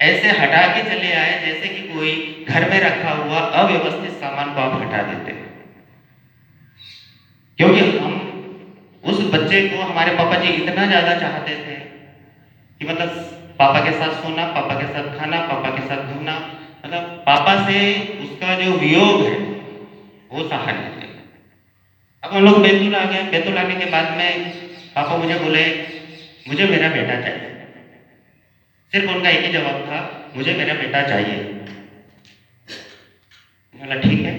ऐसे हटा के चले आए जैसे कि कोई घर में रखा हुआ अव्यवस्थित सामान को आप हटा देते हैं। क्योंकि हम उस बच्चे को, हमारे पापा जी इतना ज्यादा चाहते थे कि मतलब पापा के साथ सोना, पापा के साथ खाना, पापा के साथ घूमना, मतलब पापा से उसका जो वियोग है वो सहा नहीं है। अब हम लोग बैतूल आ गए। बैतूल आने के बाद में पापा मुझे बोले मुझे मेरा बेटा चाहिए। सिर्फ उनका एक ही जवाब था, मुझे मेरा बेटा चाहिए। बोला ठीक है।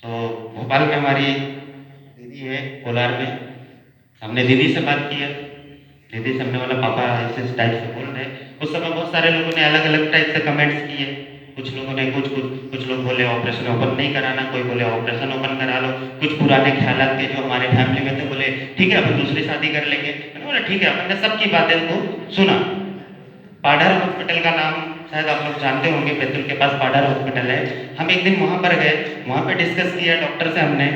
तो भोपाल में हमारी दीदी है, कोलार में, हमने दीदी से बात किया। दीदी से हमने बोला पापा ऐसे इस टाइप से बोल रहे। उस समय बहुत सारे लोगों ने अलग अलग टाइप से कमेंट्स किए। कुछ लोगों ने कुछ लोग बोले ऑपरेशन ओपन नहीं कराना, कोई बोले ऑपरेशन ओपन करा लो। कुछ पुराने ख्यालात के जो हमारे फैमिली में थे बोले ठीक है अपन दूसरी शादी कर लेंगे। मैंने बोला ठीक है। अपन ने सबकी बातें को सुना। पाडर हॉस्पिटल का नाम शायद आप लोग जानते होंगे, बैतूल के पास पाडर हॉस्पिटल है। हम एक दिन वहां पर गए, वहां पे डिस्कस किया डॉक्टर से हमने।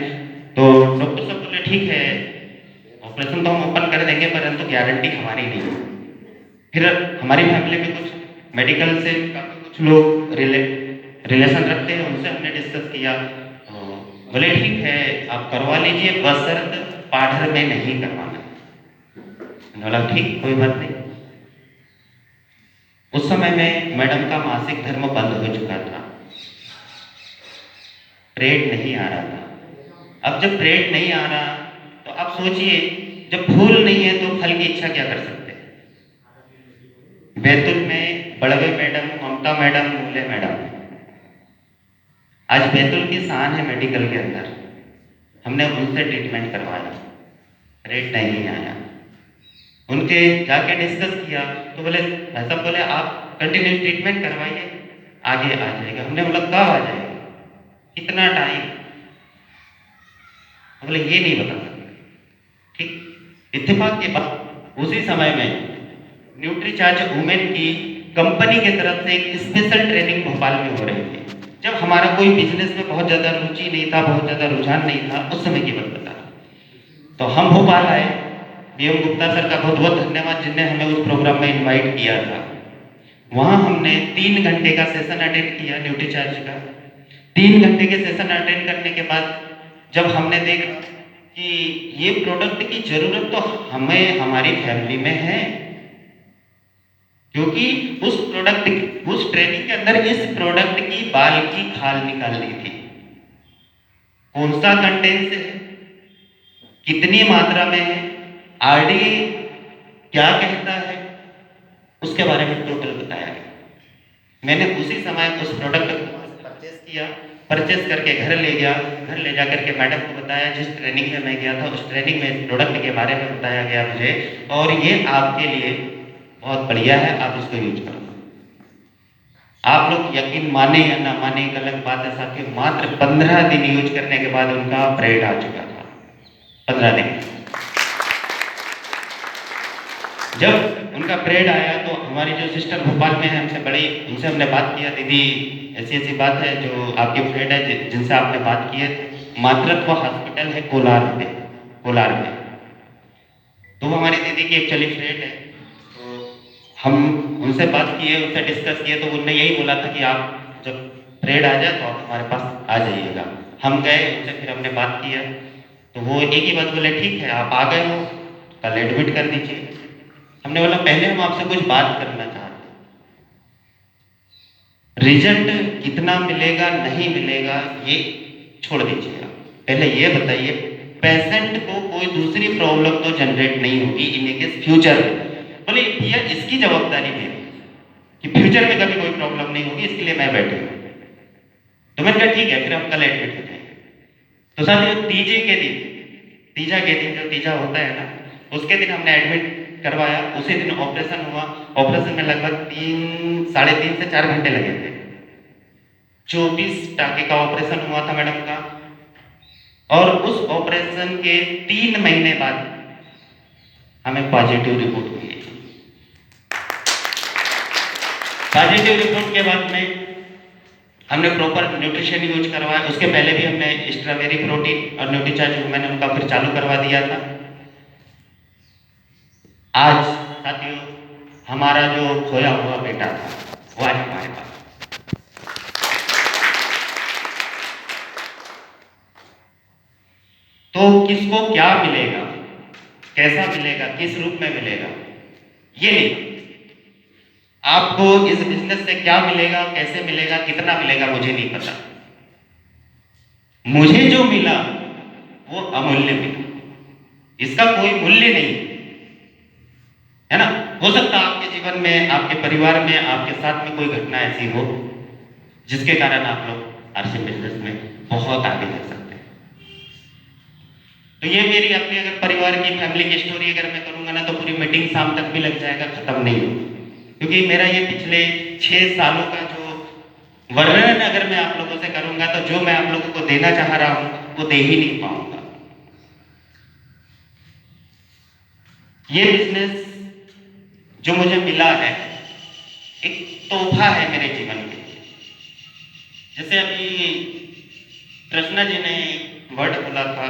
तो डॉक्टर साहब बोले ठीक है ऑपरेशन तो हम ओपन कर देंगे परंतु गारंटी हमारी नहीं है। फिर हमारी फैमिली में कुछ मेडिकल से काफी कुछ लोग रिलेशन रखते हैं, उनसे हमने डिस्कस किया। तो बोले ठीक है आप करवा लीजिए बशर्त पाडर में नहीं करवाना। मैंने बोला ठीक कोई बात नहीं। उस समय में मैडम का मासिक धर्म बंद हो चुका था, पीरियड नहीं आ रहा था। अब जब पीरियड नहीं आ रहा तो आप सोचिए जब फूल नहीं है तो फल की इच्छा क्या कर सकते हैं। बैतूल में बड़वे मैडम, ममता मैडम, मूल्य मैडम, आज बैतूल की शान है मेडिकल के अंदर। हमने उनसे ट्रीटमेंट करवाया, पीरियड नहीं आया। उनके जाके डिस्कस किया तो बोले ऐसा, बोले आप कंटिन्यू ट्रीटमेंट करवाइए आगे आ जाएगा। हमने बोला कब आ जाएगा, कितना टाइम। बोले ये नहीं बता सकते। ठीक, इत्तेफाक के बाद उसी समय में न्यूट्रीचार्ज वुमेन की कंपनी की तरफ से एक स्पेशल ट्रेनिंग भोपाल में हो रही थी। जब हमारा कोई बिजनेस में बहुत ज्यादा रुचि नहीं था, बहुत ज्यादा रुझान नहीं था, उस समय की बात बता रहा हूं। तो हम भोपाल आए। बीएम गुप्ता सर का बहुत बहुत धन्यवाद जिनने हमें उस प्रोग्राम में इनवाइट किया था। वहां हमने 3 घंटे का सेशन अटेंड किया न्यूट्रीचार्ज का। 3 घंटे के सेशन अटेंड करने के बाद जब हमने देखा कि ये प्रोडक्ट की जरूरत तो हमें हमारी फैमिली में है, क्योंकि उस ट्रेनिंग के अंदर इस प्रोडक्ट की बाल की खाल निकालनी थी। कौन सा कंटेंट है, कितनी मात्रा में है, आरडी क्या कहता है, उसके बारे में टोटल बताया गया। मैंने उसी समय उस प्रोडक्ट को परचेस किया, परचेस करके घर ले गया। घर ले जाकर के मैडम को बताया, जिस ट्रेनिंग में मैं गया था उस ट्रेनिंग में इस प्रोडक्ट के बारे में बताया गया मुझे, और ये आपके लिए बहुत बढ़िया है, आप इसको यूज करो। आप लोग यकीन माने या ना माने एक अलग बात है साथियों, मात्र 15 दिन यूज करने के बाद उनका पीरियड आ चुका था। 15 दिन जब उनका पीरियड आया तो हमारी जो सिस्टर भोपाल में है हमसे बड़ी, उनसे हमने बात किया, दीदी ऐसी ऐसी बात है जो आपके फ्रेंड है जिनसे आपने बात की है, मातृत्व हॉस्पिटल है कोलार में, कोलार में। तो वो हमारी दीदी की एक्चुअली फ्रेंड है। तो हम उनसे बात किए, उनसे डिस्कस किए, तो उन्होंने यही बोला था कि आप जब पीरियड आ जाए तो आप हमारे पास आ जाइएगा। हम गए उनसे, फिर हमने बात किया तो वो एक ही बात बोले ठीक है आप आ गए हो कल एडमिट कर दीजिए। हमने बोला पहले हम आपसे कुछ बात करना चाहते हैं, रिजल्ट कितना मिलेगा नहीं मिलेगा ये छोड़ दीजिए, आप पहले ये बताइए पेशेंट को कोई दूसरी प्रॉब्लम तो जनरेट नहीं होगी इन केस फ्यूचर में। बोले भैया इसकी जवाबदारी मेरी कि फ्यूचर में कभी कोई प्रॉब्लम नहीं होगी, इसके लिए मैं बैठे हूँ। तो मैंने कहा ठीक है फिर हम कल एडमिट हो जाएंगे। तो साथियों तीजा के दिन जो तीजा होता है ना, उसके दिन हमने एडमिट करवाया। उसी दिन ऑपरेशन हुआ। ऑपरेशन में लगभग 3 साढ़े 3 से 4 घंटे लगे थे। 24 टाके का ऑपरेशन हुआ था मैडम का। और उस ऑपरेशन के 3 महीने बाद हमें पॉजिटिव रिपोर्ट मिली। पॉजिटिव रिपोर्ट के बाद में हमने प्रॉपर न्यूट्रिशन यूज करवाया। उसके पहले भी हमने स्ट्रॉबेरी प्रोटीन और न्यूट्रीचार्ज मैंने उनका फिर चालू करवा दिया था। आज साथियों हमारा जो खोया हुआ बेटा था किसको क्या मिलेगा, कैसा मिलेगा, किस रूप में मिलेगा, ये नहीं। आपको इस बिजनेस से क्या मिलेगा, कैसे मिलेगा, कितना मिलेगा, मुझे नहीं पता। मुझे जो मिला वो अमूल्य मिला, इसका कोई मूल्य नहीं है ना। हो सकता है आपके जीवन में, आपके परिवार में, आपके साथ में कोई घटना ऐसी हो जिसके कारण आप लोग आरसीएम बिजनेस में बहुत आगे जा सकते हैं। तो ये मेरी अपनी अगर परिवार की, फैमिली की स्टोरी अगर मैं करूंगा ना, तो पूरी मीटिंग शाम तक भी लग जाएगा, खत्म नहीं होगी। क्योंकि मेरा ये पिछले 6 सालों का जो वर्णन अगर मैं आप लोगों से करूंगा, तो जो मैं आप लोगों को देना चाह रहा हूं वो दे ही नहीं पाऊंगा। ये बिजनेस जो मुझे मिला है, एक तोहफा है मेरे जीवन के लिए। जैसे अभी कृष्णा जी ने वर्ड बोला था,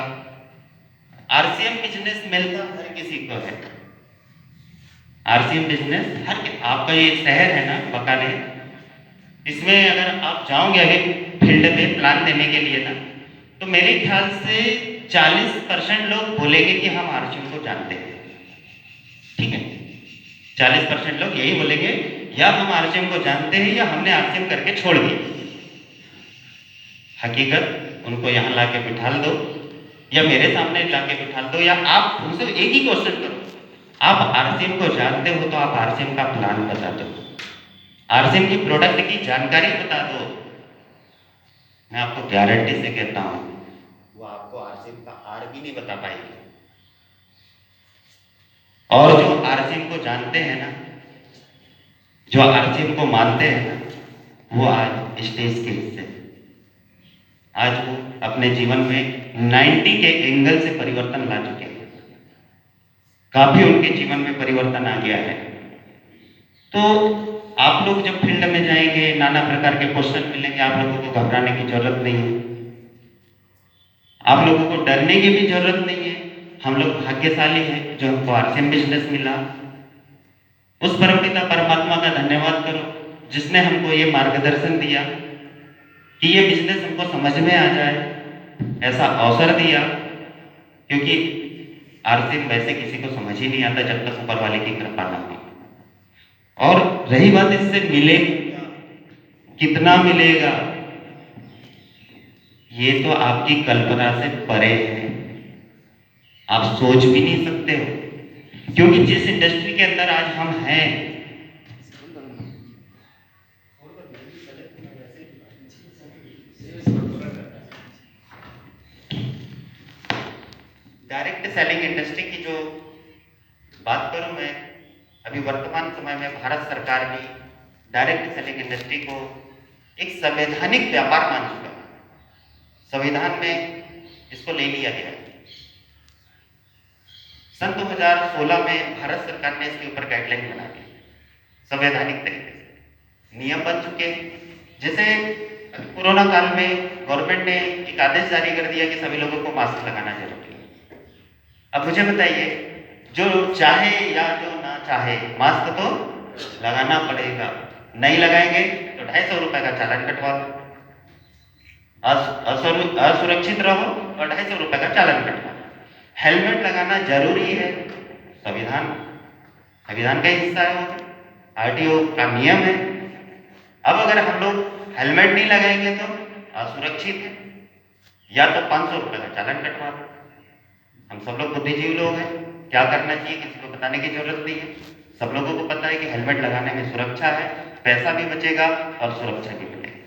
आरसीएम बिजनेस मिलता हर किसी को है। आरसीएम बिजनेस आपका ये शहर है ना बकानेर, इसमें अगर आप जाओगे अभी फील्ड पे प्लान देने के लिए ना, तो मेरे ख्याल से 40% लोग बोलेंगे कि हम आरसीएम को जानते हैं। ठीक है, 40% लोग यही बोलेंगे, या हम आरसीएम को जानते हैं या हमने आरसीएम करके छोड़ दिया। हकीकत उनको यहाँ लाके बिठा दो, या मेरे सामने लाके बिठा दो, या आप उनसे एक ही क्वेश्चन करो, आप आरसीएम को जानते हो तो आप आरसीएम का प्लान बता दो, आरसीएम की प्रोडक्ट की जानकारी बता दो। मैं आपको गारंटी से कहता हूं वो आपको आरसीएम का आर भी नहीं बता पाएगी। और जो आरसीएम को जानते हैं ना, जो आरसीएम को मानते हैं ना, वो आज स्टेज के हिस्से, आज वो अपने जीवन में 90 के एंगल से परिवर्तन ला चुके हैं। काफी उनके जीवन में परिवर्तन आ गया है। तो आप लोग जब फील्ड में जाएंगे, नाना प्रकार के क्वेश्चन मिलेंगे, आप लोगों को घबराने की जरूरत नहीं है, आप लोगों को डरने की भी जरूरत नहीं है। हम लोग भाग्यशाली हैं जो हमको आरसीएम बिजनेस मिला। उस परमपिता परमात्मा का धन्यवाद करो जिसने हमको ये मार्गदर्शन दिया कि ये बिजनेस हमको समझ में आ जाए, ऐसा अवसर दिया। क्योंकि आरसीएम वैसे किसी को समझ ही नहीं आता जब तक ऊपर वाले की कृपा ना हो। और रही बात इससे मिले कितना मिलेगा, ये तो आपकी कल्पना से परे है, आप सोच भी नहीं सकते हो। क्योंकि जिस इंडस्ट्री के अंदर आज हम हैं, डायरेक्ट सेलिंग इंडस्ट्री की जो बात करूं मैं, अभी वर्तमान समय में भारत सरकार भी डायरेक्ट सेलिंग इंडस्ट्री को एक संवैधानिक व्यापार मान चुका है। संविधान में इसको ले लिया गया है। सन 2016 में भारत सरकार ने इसके ऊपर गाइडलाइन बना दी, संवैधानिक तरीके से नियम बन चुके हैं। जैसे कोरोना काल में गवर्नमेंट ने एक आदेश जारी कर दिया कि सभी लोगों को मास्क लगाना जरूरी है। अब मुझे बताइए, जो चाहे या जो ना चाहे मास्क तो लगाना पड़ेगा, नहीं लगाएंगे तो 250 रुपए का चालान कटवा दो, असुरक्षित रहो और 250 रुपए का चालान कटवा दो। हेलमेट लगाना जरूरी है, संविधान संविधान का हिस्सा है, वो आरटीओ का नियम है। अब अगर हम लोग हेलमेट नहीं लगाएंगे तो असुरक्षित है, या तो 500 रुपए का चालान कटवा दो। हम सब लोग बुद्धिजीवी लोग हैं, क्या करना चाहिए किसी को बताने की जरूरत नहीं है। सब लोगों को पता है कि हेलमेट लगाने में सुरक्षा है, पैसा भी बचेगा और सुरक्षा भी मिलेगी।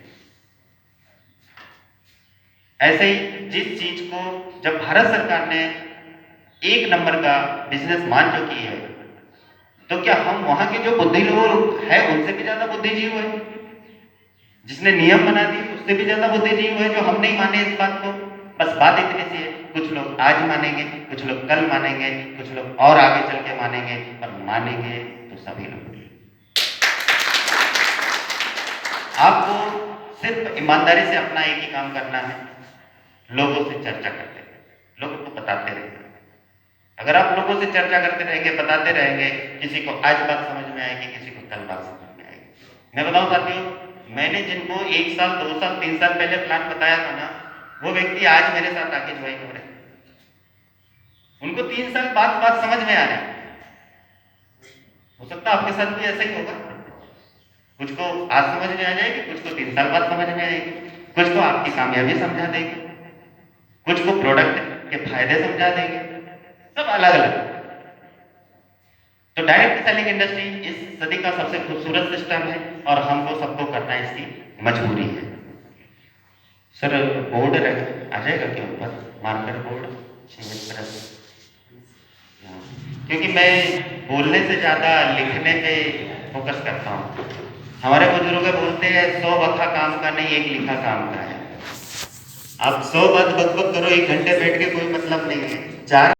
ऐसे ही जिस चीज को जब भारत सरकार ने 1 नंबर का बिजनेस मान चुकी है, तो क्या हम वहां के जो बुद्धि लोग हैं उनसे भी ज्यादा बुद्धिजीव है? जिसने नियम बना दिए उससे भी ज्यादा बुद्धिजीव है जो हम नहीं माने इस बात को। बस बात इतनी सी है, कुछ लोग आज मानेंगे, कुछ लोग कल मानेंगे, कुछ लोग और आगे चल के मानेंगे, पर मानेंगे तो सभी लोग। आपको सिर्फ ईमानदारी से अपना एक ही काम करना है, लोगों से चर्चा करते रहे, लोगों को बताते रहे। अगर आप लोगों से चर्चा करते रहेंगे, बताते रहेंगे, किसी को आज बात समझ में आएगी, किसी को कल बात समझ में आएगी। मैं बताऊं साथियों, मैंने जिनको 1 साल 2 साल 3 साल पहले प्लान बताया था ना, वो व्यक्ति आज मेरे साथ आके ज्वाइन हो रहे हैं। उनको 3 साल बाद बात समझ में आ रही है। हो सकता है आपके साथ भी ऐसा ही होगा। कुछ को आज समझ में आ जाएगी, कुछ को 3 साल बाद समझ में आएगी, कुछ को आपकी कामयाबी समझा देगी, कुछ को प्रोडक्ट के फायदे समझा देगी, सब अलग अलग। तो डायरेक्ट सेलिंग इंडस्ट्री इस सदी का सबसे खूबसूरत सिस्टम है और हमको सबको करना इसकी मजबूरी है। सर बोर्ड आ जाएगा क्या ऊपर, मार्कर बोर्ड 6 क्योंकि मैं बोलने से ज़्यादा लिखने पे फोकस करता हूँ। हमारे बुजुर्ग बोलते हैं 100 बखा काम का नहीं, 1 लिखा काम का है। आप 100 बात बक बक करो, 1 घंटे बैठ के कोई मतलब नहीं है। 4